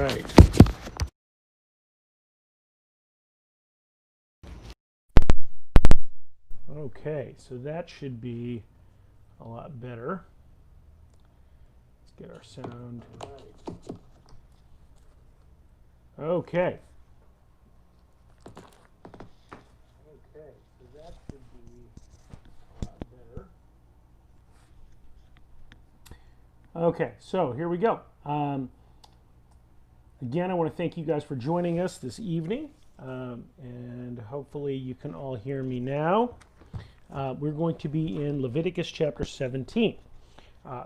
right. Okay, so that should be a lot better. Let's get our sound. Okay. Okay, so that should be a lot better. Okay, so here we go. Again, I want to thank you guys for joining us this evening, and hopefully you can all hear me now. We're going to be in Leviticus chapter 17.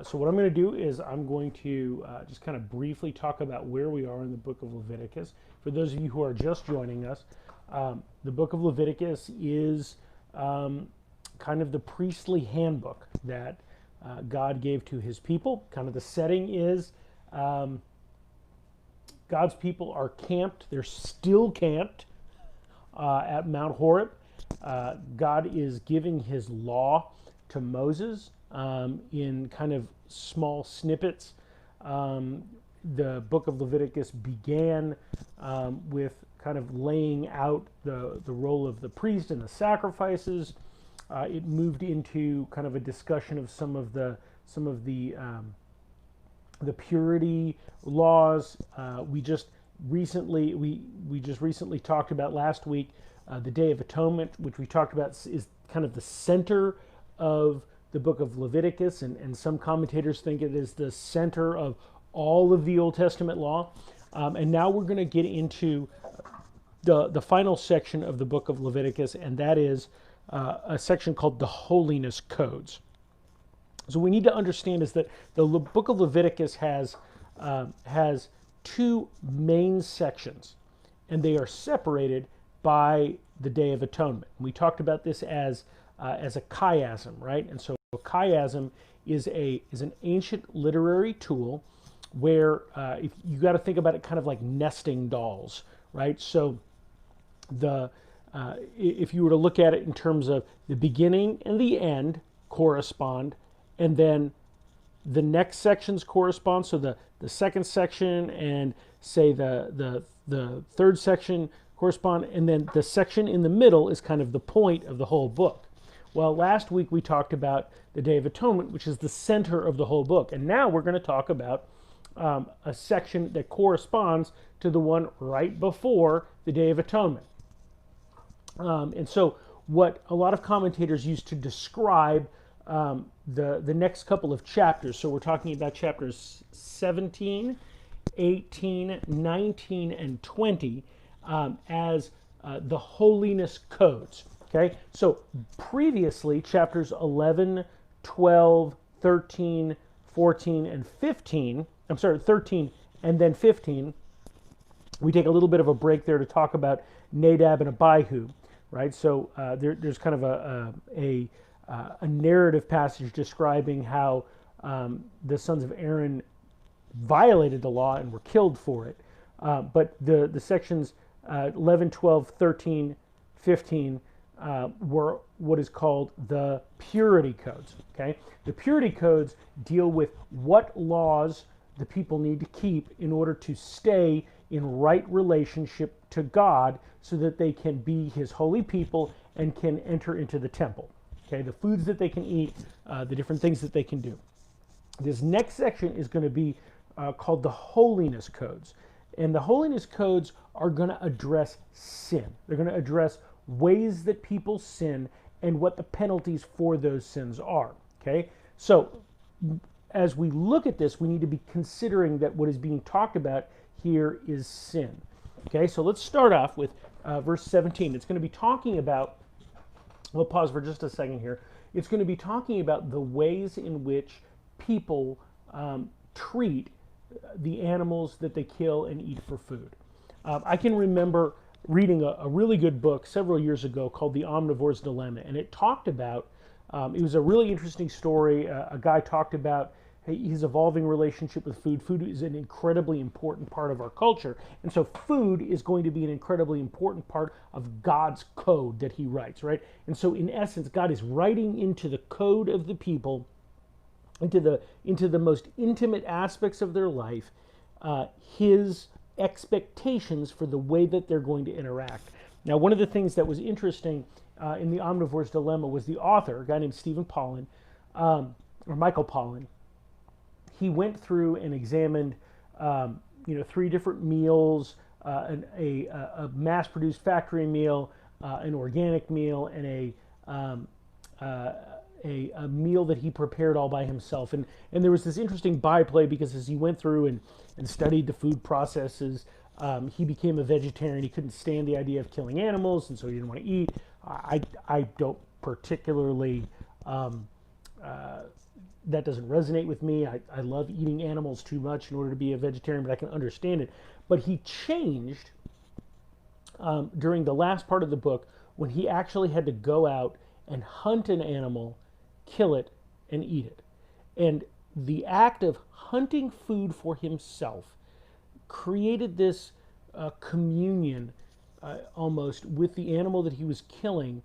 So what I'm going to do is I'm going to just kind of briefly talk about where we are in the book of Leviticus. For those of you who are just joining us, the book of Leviticus is kind of the priestly handbook that God gave to his people. Kind of the setting is God's people are camped. They're still camped at Mount Horeb. God is giving his law to Moses in kind of small snippets. The book of Leviticus began with kind of laying out the role of the priest and the sacrifices. It moved into kind of a discussion of some of the purity laws. We just recently talked about last week the Day of Atonement, which we talked about is kind of the center of the book of Leviticus, and some commentators think it is the center of all of the Old Testament law. And now we're going to get into the final section of the book of Leviticus, and that is a section called the Holiness Codes. So we need to understand is that the book of Leviticus has two main sections, and they are separated by the Day of Atonement. We talked about this as a chiasm, right? And so a chiasm is an ancient literary tool where if you got to think about it kind of like nesting dolls, right? So if you were to look at it in terms of the beginning and the end correspond, and then the next sections correspond. So the second section and say the third section correspond, and then the section in the middle is kind of the point of the whole book. Well, last week we talked about the Day of Atonement, which is the center of the whole book, and now we're going to talk about a section that corresponds to the one right before the Day of Atonement. And so what a lot of commentators use to describe the next couple of chapters, so we're talking about chapters 17, 18, 19, and 20 as the holiness codes. Okay, so previously chapters 11, 12, 13, 14, and 15, 13 and then 15, we take a little bit of a break there to talk about Nadab and Abihu, right? So there's kind of a narrative passage describing how the sons of Aaron violated the law and were killed for it. But the sections 11, 12, 13, 15 were what is called the purity codes. Okay, the purity codes deal with what laws the people need to keep in order to stay in right relationship to God so that they can be his holy people and can enter into the temple. Okay, the foods that they can eat, the different things that they can do. This next section is going to be called the holiness codes. And the holiness codes are going to address sin. They're going to address ways that people sin and what the penalties for those sins are. Okay, so as we look at this, we need to be considering that what is being talked about here is sin. Okay, so let's start off with verse 17. It's going to be talking about, we'll pause for just a second here. It's going to be talking about the ways in which people treat the animals that they kill and eat for food. I can remember reading a really good book several years ago called The Omnivore's Dilemma, and it talked about, it was a really interesting story. A guy talked about his evolving relationship with food. Food is an incredibly important part of our culture, and so food is going to be an incredibly important part of God's code that he writes, right? And so in essence, God is writing into the code of the people, into the most intimate aspects of their life, his expectations for the way that they're going to interact. Now, one of the things that was interesting in the Omnivore's Dilemma was the author, a guy named Stephen Pollan, or Michael Pollan. He went through and examined, 3 different meals, a mass-produced factory meal, an organic meal, and a meal that he prepared all by himself. And there was this interesting byplay because as he went through and studied the food processes, he became a vegetarian. He couldn't stand the idea of killing animals, and so he didn't want to eat. I don't particularly, that doesn't resonate with me. I love eating animals too much in order to be a vegetarian, but I can understand it. But he changed during the last part of the book when he actually had to go out and hunt an animal, kill it, and eat it. And the act of hunting food for himself created this communion almost with the animal that he was killing,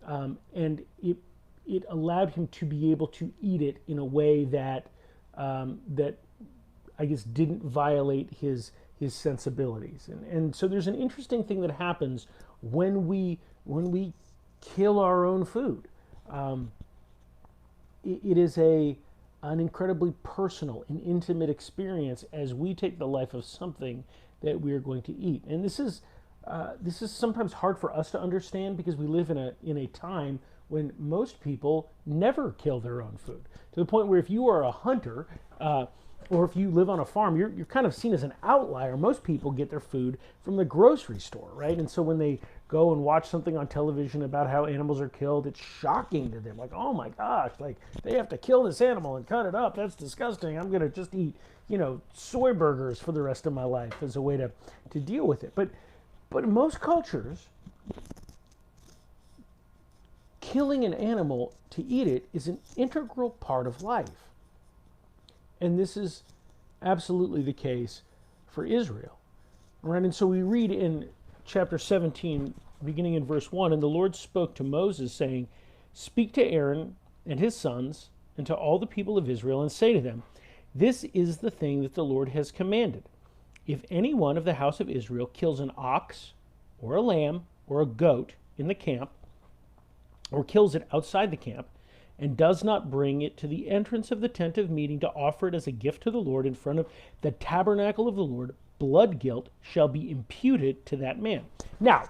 and it allowed him to be able to eat it in a way that that I guess didn't violate his sensibilities. And so there's an interesting thing that happens when we kill our own food. It is an incredibly personal and intimate experience as we take the life of something that we are going to eat. And this is sometimes hard for us to understand because we live in a time when most people never kill their own food, to the point where if you are a hunter or if you live on a farm, you're kind of seen as an outlier. Most people get their food from the grocery store, right? And so when they go and watch something on television about how animals are killed, it's shocking to them. Like, oh my gosh, like they have to kill this animal and cut it up. That's disgusting. I'm going to just eat, soy burgers for the rest of my life as a way to deal with it. But in most cultures, killing an animal to eat it is an integral part of life. And this is absolutely the case for Israel. Right? And so we read in chapter 17, beginning in verse 1, and the Lord spoke to Moses, saying, "Speak to Aaron and his sons and to all the people of Israel, and say to them, this is the thing that the Lord has commanded. If any one of the house of Israel kills an ox or a lamb or a goat in the camp, or kills it outside the camp, and does not bring it to the entrance of the tent of meeting to offer it as a gift to the Lord in front of the tabernacle of the Lord, blood guilt shall be imputed to that man." Now,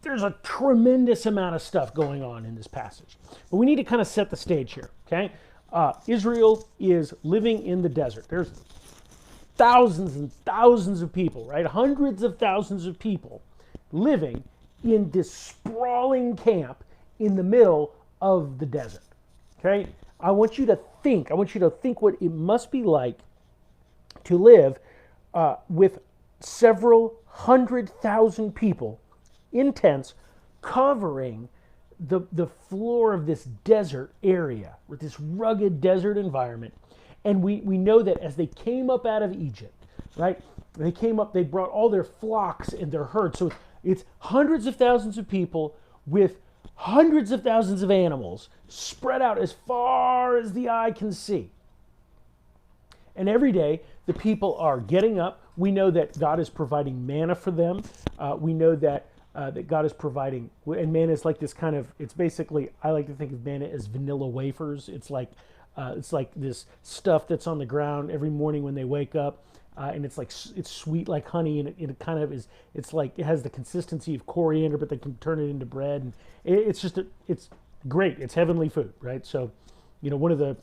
there's a tremendous amount of stuff going on in this passage, but we need to kind of set the stage here, okay? Israel is living in the desert. There's thousands and thousands of people, right? Hundreds of thousands of people living in this sprawling camp in the middle of the desert, okay? I want you to think what it must be like to live with several 100,000 people in tents covering the floor of this desert area with this rugged desert environment. And we know that as they came up out of Egypt, right? They came up, they brought all their flocks and their herds. So it's hundreds of thousands of people with hundreds of thousands of animals spread out as far as the eye can see. And every day, the people are getting up. We know that God is providing manna for them. We know that God is providing, and manna is like this kind of, it's basically, I like to think of manna as vanilla wafers. It's like this stuff that's on the ground every morning when they wake up. And it's sweet like honey, and it kind of is. It's like it has the consistency of coriander, but they can turn it into bread, and it's great. It's heavenly food, right? So, one of the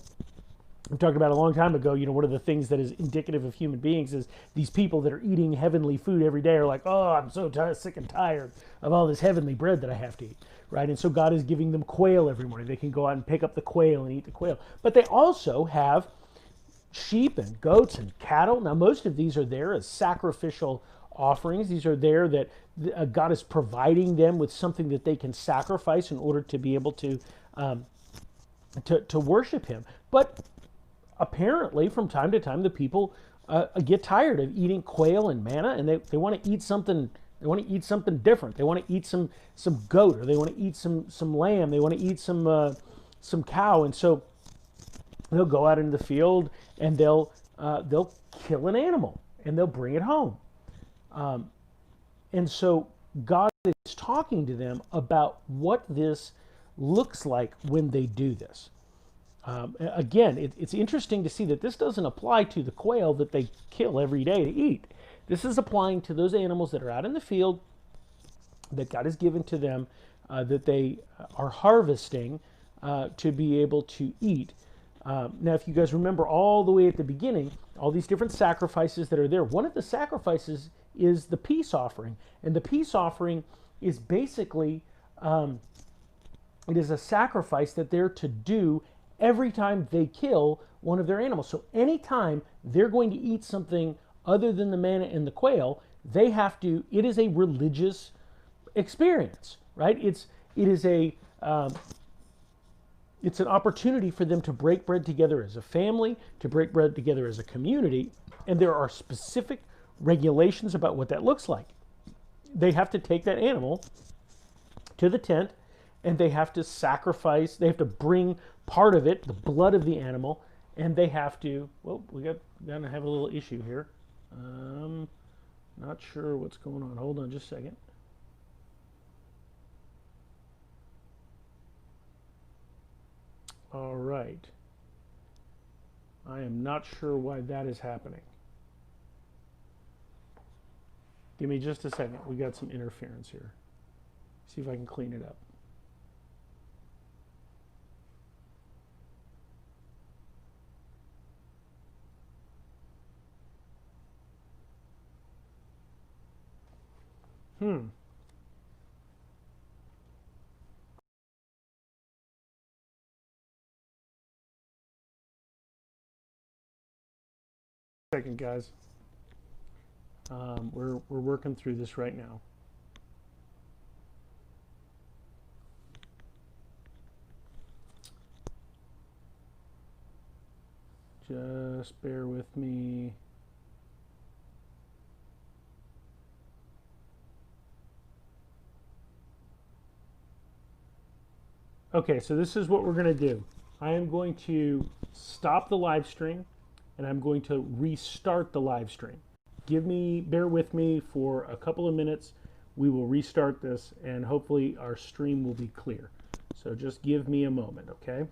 we talked about a long time ago. One of the things that is indicative of human beings is these people that are eating heavenly food every day are like, oh, I'm so sick and tired of all this heavenly bread that I have to eat, right? And so God is giving them quail every morning. They can go out and pick up the quail and eat the quail, but they also have sheep and goats and cattle. Now, most of these are there as sacrificial offerings. These are there that God is providing them with something that they can sacrifice in order to be able to worship Him. But apparently, from time to time, the people get tired of eating quail and manna, and they want to eat something. They want to eat something different. They want to eat some goat, or they want to eat some lamb. They want to eat some cow, and so they'll go out into the field and they'll kill an animal and they'll bring it home. And so God is talking to them about what this looks like when they do this. Again, it's interesting to see that this doesn't apply to the quail that they kill every day to eat. This is applying to those animals that are out in the field that God has given to them, that they are harvesting to be able to eat. Now, if you guys remember all the way at the beginning, all these different sacrifices that are there, one of the sacrifices is the peace offering. And the peace offering is basically, it is a sacrifice that they're to do every time they kill one of their animals. So anytime they're going to eat something other than the manna and the quail, they have to, it is a religious experience, right? It is it's an opportunity for them to break bread together as a family, to break bread together as a community, and there are specific regulations about what that looks like. They have to take that animal to the tent, and they have to sacrifice, they have to bring part of it, the blood of the animal, and they have to, well, gonna have a little issue here. Not sure what's going on. Hold on just a second. All right. I am not sure why that is happening. Give me just a second. We got some interference here. See if I can clean it up. Second, guys. We're working through this right now. Just bear with me. Okay, so this is what we're going to do. I am going to stop the live stream and I'm going to restart the live stream. Bear with me for a couple of minutes. We will restart this and hopefully our stream will be clear. So just give me a moment, okay?